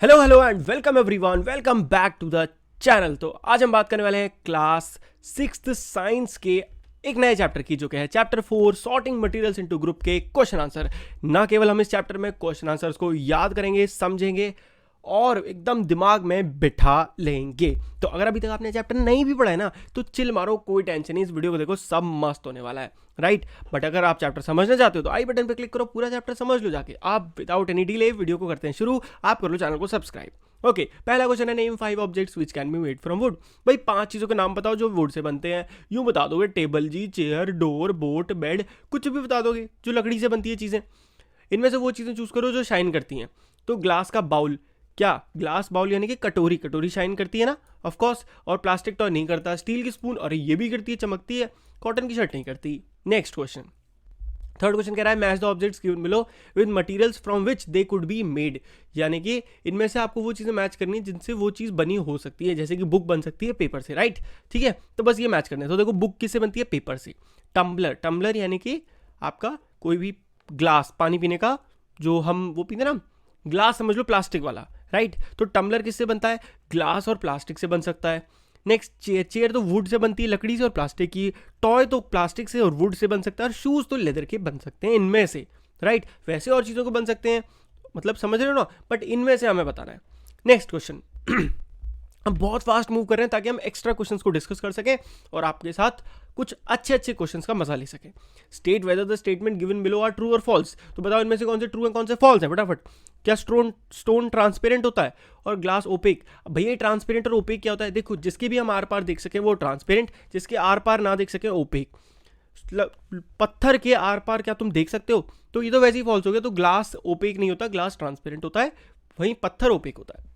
Hello hello and welcome everyone, welcome back to the channel. तो आज हम बात करने वाले हैं क्लास 6th साइंस के एक नए चैप्टर की, जो कि है chapter 4 sorting materials into group के क्वेश्चन आंसर। ना केवल हम इस चैप्टर में क्वेश्चन आंसर्स को याद करेंगे, समझेंगे और एकदम दिमाग में बिठा लेंगे। तो अगर अभी तक आपने चैप्टर नहीं भी पढ़ा है ना, तो चिल मारो, कोई टेंशन नहीं, इस वीडियो को देखो, सब मस्त होने वाला है, राइट। बट अगर आप चैप्टर समझना चाहते हो तो आई बटन पे क्लिक करो, पूरा चैप्टर समझ लो जाके। आप विदाउट एनी डिले वीडियो को करते हैं शुरू, आप कर लो चैनल को सब्सक्राइब। ओके, पहला क्वेश्चन है, name 5 objects which can be made from would. भाई 5 चीजों के नाम बताओ जो वुड से बनते हैं। यूं बता दोगे, टेबल जी, चेयर, डोर, बोट, बेड, कुछ भी बता दोगे जो लकड़ी से बनती है चीजें। इनमें से वो चीजें चूज करो जो शाइन करती हैं। तो ग्लास का बाउल, क्या ग्लास बाउल यानी कि कटोरी, कटोरी शाइन करती है ना, ऑफ कोर्स। और प्लास्टिक तो नहीं करता। स्टील की स्पून, अरे ये भी करती है, चमकती है। कॉटन की शर्ट नहीं करती। नेक्स्ट क्वेश्चन, थर्ड क्वेश्चन कह रहा है, match the objects given below with materials from which they could be made. यानी कि इनमें से आपको वो चीजें मैच करनी है जिनसे वो चीज बनी हो सकती है। जैसे कि बुक बन सकती है पेपर से, राइट, ठीक है। तो बस ये मैच करना है। तो देखो, बुक किससे बनती है? पेपर से। टम्बलर, टम्बलर यानी कि आपका कोई भी ग्लास, पानी पीने का, जो हम वो पीते ना, ग्लास समझ लो, प्लास्टिक वाला, राइट। तो टम्बलर किससे बनता है? ग्लास और प्लास्टिक से बन सकता है। नेक्स्ट, चेयर, चेयर तो वुड से बनती है, लकड़ी से और प्लास्टिक की। टॉय तो प्लास्टिक से और वुड से बन सकता है। और शूज तो लेदर के बन सकते हैं इनमें से, राइट। वैसे और चीज़ों को बन सकते हैं, मतलब समझ रहे हो ना, बट इनमें से हमें बताना है। नेक्स्ट क्वेश्चन हम बहुत फास्ट मूव कर रहे हैं ताकि हम एक्स्ट्रा क्वेश्चंस को डिस्कस कर सकें और आपके साथ कुछ अच्छे अच्छे क्वेश्चंस का मजा ले सकें। State whether the statement given below are true और फॉल्स। तो बताओ इनमें से कौन से ट्रू है, कौन से फॉल्स है, फटाफट। क्या स्टोन ट्रांसपेरेंट होता है और ग्लास ओपेक? भैया ट्रांसपेरेंट और ओपेक क्या होता है? देखो, जिसके भी हम आर पार देख सके वो ट्रांसपेरेंट, जिसके आर पार ना देख सके ओपेक। पत्थर के आर पार क्या तुम देख सकते हो? तो ये तो वैसे ही फॉल्स हो गया। तो ग्लास ओपेक नहीं होता, ग्लास ट्रांसपेरेंट होता है, वहीं पत्थर ओपेक होता है।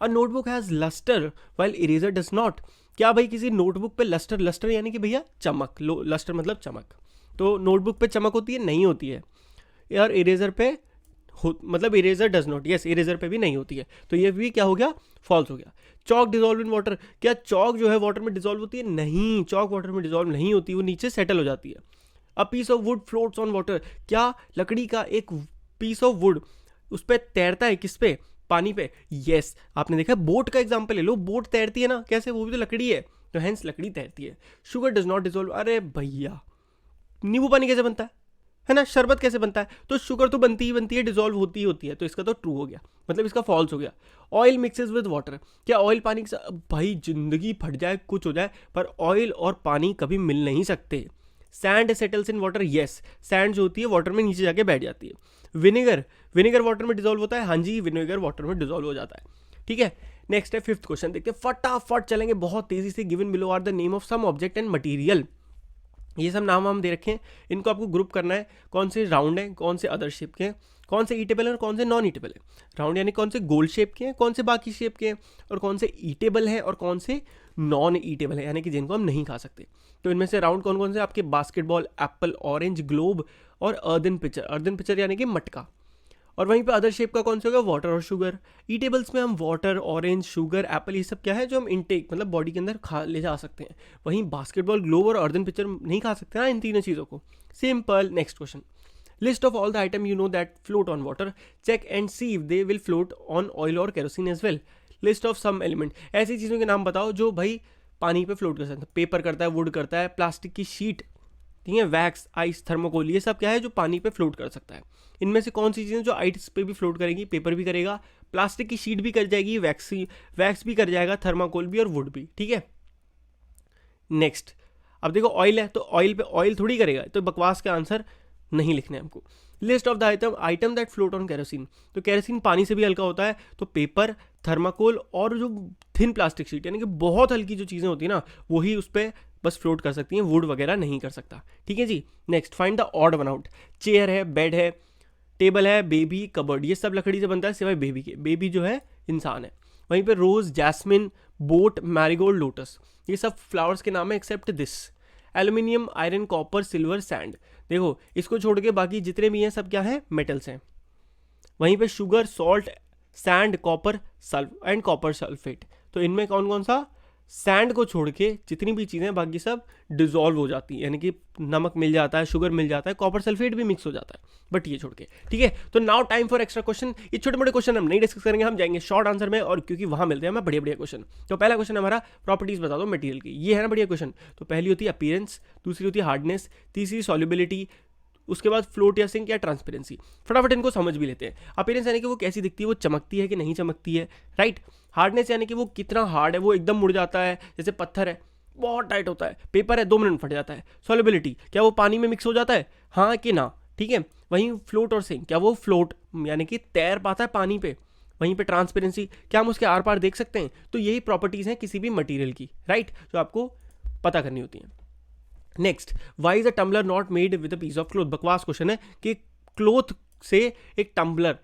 A notebook has lustre while eraser does not. क्या भाई किसी नोटबुक पे लस्टर, लस्टर यानी कि भैया चमक, लस्टर मतलब चमक। तो नोटबुक पे चमक होती है? नहीं होती है। यार इरेजर पे मतलब eraser does not, yes, eraser पे भी नहीं होती है। तो ये भी क्या हो गया? फॉल्स हो गया। चौक डिजोल्व इन वाटर, क्या चौक जो है वाटर में डिजोल्व होती है? नहीं, चौक वाटर में डिजोल्व नहीं होती, वो नीचे सेटल हो जाती है। A piece of wood floats on water, क्या लकड़ी का एक पीस ऑफ वुड उस पर तैरता है? किस पे? पानी पे। यस, आपने देखा, बोट का एग्जांपल ले लो, बोट तैरती है ना, कैसे? वो भी तो लकड़ी है, तो हेंस लकड़ी तैरती है। शुगर डज नॉट डिजोल्व, अरे भैया नींबू पानी कैसे बनता है ना, शरबत कैसे बनता है? तो शुगर तो बनती ही बनती है, डिजोल्व होती ही होती है, तो इसका तो ट्रू हो गया, मतलब इसका फॉल्स हो गया। ऑयल मिक्सेस विद वाटर, क्या ऑयल पानी के साथ? भाई जिंदगी फट जाए, कुछ हो जाए, पर ऑयल और पानी कभी मिल नहीं सकते। Sand settles in water, yes, sand जो होती है वाटर में नीचे जाके बैठ जाती है। विनेगर, विनेगर वाटर में डिजोल्व होता है, हाँ जी, विनेगर वाटर में डिजोल्व हो जाता है, ठीक है। नेक्स्ट है फिफ्थ क्वेश्चन, देखते हैं, फटाफट चलेंगे बहुत तेजी से। Given below are the name of some object and material. ये सब नाम हम दे रखे हैं, इनको आपको ग्रुप करना है। कौन से राउंड है, कौन से अदर शेप के हैं, कौन से ईटेबल है और कौन से नॉन ईटेबल है। राउंड यानी कौन से गोल शेप के हैं, कौन से बाकी शेप के हैं, और कौन से ईटेबल हैं और कौन से नॉन ईटेबल है, यानी कि जिनको हम नहीं खा सकते। तो इनमें से राउंड कौन कौन से? आपके बास्केटबॉल, एप्पल, ऑरेंज, ग्लोब और अर्दन पिक्चर। अर्दन पिक्चर यानी कि मटका। और वहीं पे अदर शेप का कौन सा होगा? वाटर और शुगर। ईटेबल्स में हम वाटर, ऑरेंज, शुगर, एप्पल, ये सब क्या है जो हम इनटेक मतलब बॉडी के अंदर खा ले जा सकते हैं। वहीं बास्केटबॉल, ग्लोब और अर्दन पिक्चर नहीं खा सकते ना इन तीनों चीज़ों को। Simple. Next question, list of all the item you know that float on water, check and see if they will float on oil और kerosene as well. List of some element, ऐसी चीज़ों के नाम बताओ जो भाई पानी पे फ्लोट कर सकते हैं। पेपर करता है, वुड करता है, प्लास्टिक की शीट, ठीक है, वैक्स, आइस, थर्मोकोल, ये सब क्या है जो पानी पे फ्लोट कर सकता है। इनमें से कौन सी चीज़ें जो आइस पे भी फ्लोट करेगी? पेपर भी करेगा, प्लास्टिक की शीट भी कर जाएगी, वैक्स भी कर जाएगा, थर्माकोल भी और वुड भी, ठीक है। नेक्स्ट, अब देखो ऑयल है, तो ऑयल पे ऑयल थोड़ी करेगा, तो बकवास का आंसर नहीं लिखना है हमको। List of the item that float on kerosene, तो केरोसिन पानी से भी हल्का होता है, तो पेपर, थर्माकोल और जो थिन प्लास्टिक शीट यानी कि बहुत हल्की जो चीज़ें होती है ना, वही उस पर बस फ्लोट कर सकती हैं, वुड वगैरह नहीं कर सकता, ठीक है जी। Next, find the odd one out. Chair है, बेड है, टेबल है, बेबी, कबर्ड, ये सब लकड़ी से बनता है सिवाय बेबी के। बेबी जो है इंसान है। वहीं पे rose, jasmine, boat, marigold, lotus, ये सब फ्लावर्स के नाम है except this. Aluminium, iron, copper, silver, sand, देखो इसको छोड़ के बाकी जितने भी हैं सब क्या है? मेटल्स हैं। वहीं पे sugar, salt, sand, copper, sulph and copper sulphate, तो इनमें कौन कौन सा? सैंड को छोड़ के जितनी भी चीज़ें बाकी सब डिजोल्व हो जाती हैं, यानी कि नमक मिल जाता है, शुगर मिल जाता है, कॉपर सल्फेट भी मिक्स हो जाता है, बट ये छोड़ के। ठीक है, तो now time for extra question. ये छोटे मोटे क्वेश्चन हम नहीं डिस्कस करेंगे, हम जाएंगे शॉर्ट आंसर में, और क्योंकि वहाँ मिलते हैं हमें बढ़िया बढ़िया क्वेश्चन। तो पहला क्वेश्चन हमारा प्रॉपर्टीज बता दो मटेरियल की, ये है ना बढ़िया क्वेश्चन। तो पहली होती है अपीयरेंस, दूसरी होती है हार्डनेस, तीसरी सॉल्युबिलिटी, उसके बाद फ्लोट या सिंक या ट्रांसपेरेंसी। फटाफट इनको समझ भी लेते हैं। अपीयरेंस यानी कि वो कैसी दिखती है, वो चमकती है कि नहीं चमकती है, राइट। हार्डनेस यानी कि वो कितना हार्ड है, वो एकदम मुड़ जाता है, जैसे पत्थर है बहुत टाइट होता है, पेपर है 2 मिनट फट जाता है। सॉल्युबिलिटी, क्या वो पानी में मिक्स हो जाता है, हाँ कि ना, ठीक है। वहीं फ्लोट और सिंक, क्या वो फ्लोट यानी कि तैर पाता है पानी पे। वहीं पे ट्रांसपेरेंसी, क्या हम उसके आर पार देख सकते हैं। तो यही प्रॉपर्टीज हैं किसी भी मटेरियल की, राइट, जो आपको पता करनी होती हैं। Next, why is a tumbler not made with a piece of cloth. बकवास क्वेश्चन है कि क्लोथ से एक टम्बलर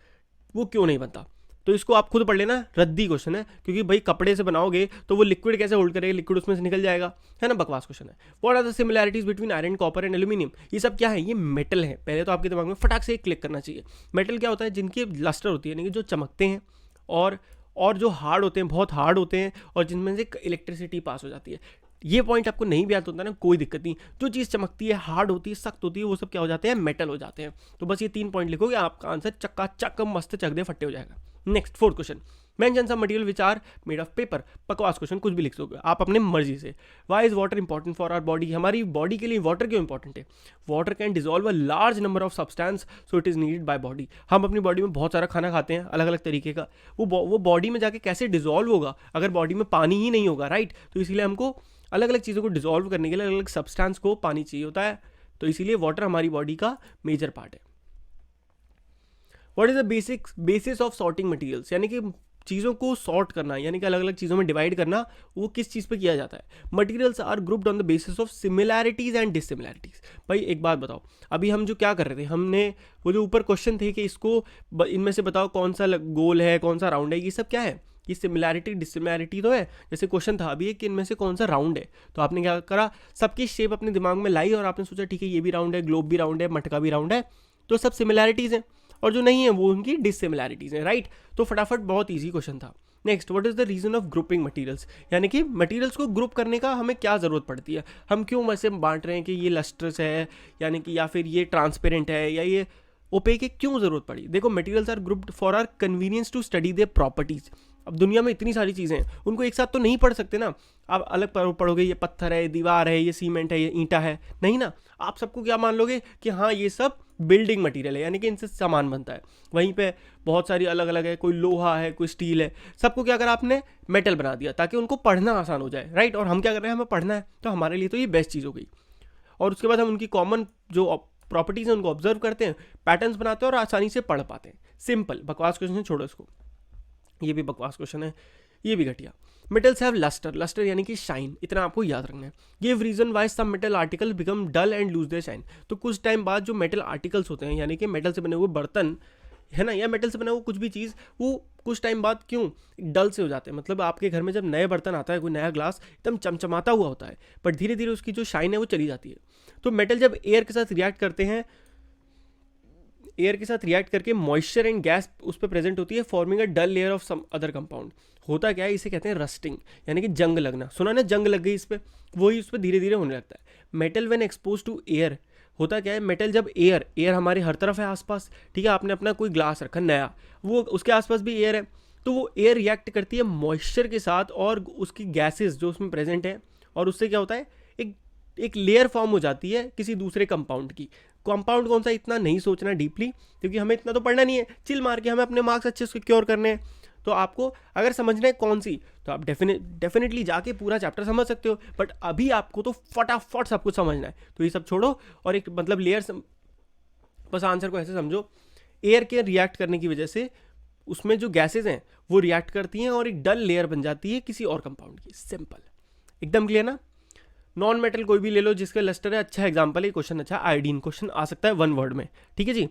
वो क्यों नहीं बनता। तो इसको आप खुद पढ़ लेना, रद्दी क्वेश्चन है, क्योंकि भाई कपड़े से बनाओगे तो वो लिक्विड कैसे होल्ड करेगा, लिक्विड उसमें से निकल जाएगा, है ना। बकवास क्वेश्चन है। What are the similarities between iron, copper and aluminium. ये सब क्या है, ये मेटल है। पहले तो आपके दिमाग में फटाक से क्लिक करना चाहिए। मेटल क्या होता है, जिनकी लस्टर होती है, यानी कि जो चमकते हैं, और जो हार्ड होते हैं, बहुत हार्ड होते हैं, और जिनमें से इलेक्ट्रिसिटी पास हो जाती है। ये पॉइंट आपको नहीं भी आता होता ना, कोई दिक्कत नहीं। जो चीज़ चमकती है, हार्ड होती है, सख्त होती है, वो सब क्या हो जाते हैं, मेटल हो जाते हैं। तो बस ये 3 पॉइंट लिखोगे, आपका आंसर चक्का चक्क मस्त चक दे फट्टे हो जाएगा। Next, 4th question, mention some material which are made of paper. बकवास क्वेश्चन, कुछ भी लिख दोगे आप अपने मर्जी से। Why is water important for our body. हमारी बॉडी के लिए वाटर क्यों इंपॉर्टेंट है। Water can dissolve a large number of substance, so it is needed by body. हम अपनी बॉडी में बहुत सारा खाना खाते हैं अलग अलग तरीके का, वो बॉडी में जाके कैसे डिजोल्व होगा अगर बॉडी में पानी ही नहीं होगा, राइट। तो इसीलिए हमको अलग अलग चीज़ों को डिजोल्व करने के लिए अलग अलग सब्सटेंस को पानी चाहिए होता है। तो इसीलिए वाटर हमारी बॉडी का मेजर पार्ट है। What is the basis of sorting materials, यानी कि चीज़ों को सॉर्ट करना, यानी कि अलग अलग चीज़ों में डिवाइड करना, वो किस चीज़ पे किया जाता है। Materials are grouped on the basis of similarities and dissimilarities. भाई एक बात बताओ, अभी हम जो क्या कर रहे थे, हमने वो जो ऊपर क्वेश्चन थे कि इसको इनमें से बताओ कौन सा गोल है, कौन सा राउंड है, ये सब क्या है, ये सिमिलैरिटी डिसिमिलैरिटी तो है। जैसे क्वेश्चन था अभी कि इनमें से कौन सा राउंड है, तो आपने क्या करा, सबकी शेप अपने दिमाग में लाई और आपने सोचा ठीक है ये भी राउंड है, ग्लोब भी राउंड है, मटका भी राउंड है, तो सब सिमिलैरिटीज़ हैं, और जो नहीं है वो उनकी डिसिमिलैरिटीज़ हैं, राइट। तो फटाफट बहुत ईजी क्वेश्चन था। Next, what is the reason of grouping materials, यानी कि मटेरियल्स को ग्रुप करने का हमें क्या ज़रूरत पड़ती है, हम क्यों वैसे बांट रहे हैं कि ये लस्ट्रस है, यानी कि या फिर ये ट्रांसपेरेंट है, या ये ओपेक है, क्यों ज़रूरत पड़ी। देखो, materials are grouped for our convenience to study their properties. अब दुनिया में इतनी सारी चीज़ें हैं, उनको एक साथ तो नहीं पढ़ सकते ना, आप अलग पढ़ोगे, ये पत्थर है, ये दीवार है, ये सीमेंट है, ये ईंटा है, नहीं ना। आप सबको क्या मान लोगे कि हाँ ये सब बिल्डिंग मटेरियल है, यानी कि इनसे सामान बनता है। वहीं पे बहुत सारी अलग अलग है, कोई लोहा है, कोई स्टील है, सबको क्या करा आपने, मेटल बना दिया ताकि उनको पढ़ना आसान हो जाए, राइट। और हम क्या कर रहे हैं, हमें पढ़ना है, तो हमारे लिए तो ये बेस्ट चीज़ हो गई। और उसके बाद हम उनकी कॉमन जो प्रॉपर्टीज़ हैं उनको ऑब्जर्व करते हैं, पैटर्न्स बनाते हैं और आसानी से पढ़ पाते हैं। सिंपल। बकवास क्वेश्चन छोड़ो इसको, ये भी बकवास क्वेश्चन है, ये भी घटिया। मेटल्स हैव लस्टर, लस्टर यानी कि शाइन, इतना आपको याद रखना है। Give reason why some metal article become dull and lose their shine. तो कुछ टाइम बाद जो मेटल आर्टिकल्स होते हैं, यानी कि मेटल से बने हुए बर्तन है ना, या मेटल से बना हुआ कुछ भी चीज़, वो कुछ टाइम बाद क्यों डल से हो जाते हैं। मतलब आपके घर में जब नए बर्तन आता है, कोई नया ग्लास एकदम चमचमाता हुआ होता है, बट धीरे धीरे उसकी जो शाइन है वो चली जाती है। तो मेटल जब एयर के साथ रिएक्ट करते हैं, एयर के साथ रिएक्ट करके मॉइस्चर एंड गैस उस पर प्रेजेंट होती है, forming a dull layer of some other compound. होता क्या है, इसे कहते हैं रस्टिंग, यानी कि जंग लगना। सुना ना, जंग लग गई इस पर, वही उस पर धीरे धीरे होने लगता है। Metal when expose to air, होता क्या है, मेटल जब एयर हमारे हर तरफ है आसपास, ठीक है, आपने अपना कोई ग्लास रखा नया, वो उसके आसपास भी एयर है, तो वो एयर रिएक्ट करती है मॉइस्चर के साथ और उसकी गैसेज जो उसमें प्रेजेंट है, और उससे क्या होता है, एक लेयर फॉर्म हो जाती है किसी दूसरे कंपाउंड की। कंपाउंड कौन सा, इतना नहीं सोचना डीपली, क्योंकि हमें इतना तो पढ़ना नहीं है, चिल मार के हमें अपने मार्क्स अच्छे से सिक्योर करने हैं। तो आपको अगर समझना है कौन सी, तो आप डेफिनेटली जाके पूरा चैप्टर समझ सकते हो, बट अभी आपको तो फटाफट सब कुछ समझना है। तो ये सब छोड़ो और एक मतलब लेयर, बस आंसर को ऐसे समझो, एयर के रिएक्ट करने की वजह से उसमें जो गैसेज हैं वो रिएक्ट करती हैं और एक डल लेयर बन जाती है किसी और कंपाउंड की। सिंपल, एकदम क्लियर ना। नॉन मेटल कोई भी ले लो जिसका लस्टर है, अच्छा एग्जांपल है, क्वेश्चन अच्छा, आयोडीन क्वेश्चन आ सकता है 1 वर्ड में, ठीक है जी।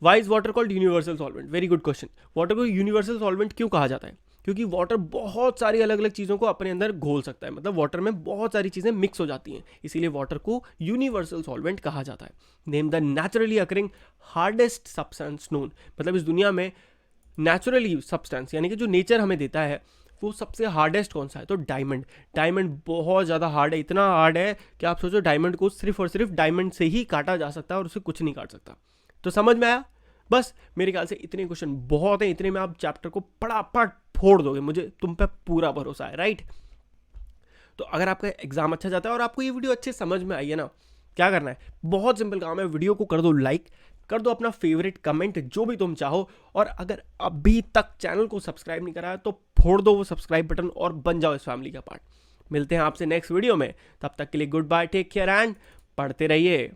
Why is water called universal solvent, very good question. Water को यूनिवर्सल सॉल्वेंट क्यों कहा जाता है, क्योंकि वाटर बहुत सारी अलग अलग चीज़ों को अपने अंदर घोल सकता है, मतलब वाटर में बहुत सारी चीज़ें मिक्स हो जाती हैं, इसीलिए वाटर को यूनिवर्सल सॉल्वेंट कहा जाता है। Name the naturally occurring hardest substance known, मतलब इस दुनिया में नेचुरली सब्सटेंस यानी कि जो नेचर हमें देता है वो सबसे हार्डेस्ट कौन सा है, तो डायमंड। डायमंड बहुत ज़्यादा हार्ड है, इतना हार्ड है कि आप सोचो डायमंड को सिर्फ और सिर्फ डायमंड से ही काटा जा सकता है और उसे कुछ नहीं काट सकता। तो समझ में आया? बस मेरे ख्याल से इतने क्वेश्चन बहुत हैं, इतने में आप चैप्टर को फटाफट फोड़ दोगे, मुझे तुम पे पूरा भरोसा है, राइट। तो अगर आपका एग्जाम अच्छा जाता है और आपको ये वीडियो अच्छे समझ में आई है ना, क्या करना है, बहुत सिंपल काम है, वीडियो को कर दो लाइक, कर दो अपना फेवरेट कमेंट जो भी तुम चाहो, और अगर अभी तक चैनल को सब्सक्राइब नहीं करा है तो फोड़ दो वो सब्सक्राइब बटन और बन जाओ इस फैमिली का पार्ट। मिलते हैं आपसे नेक्स्ट वीडियो में, तब तक के लिए good bye, take care and पढ़ते रहिए।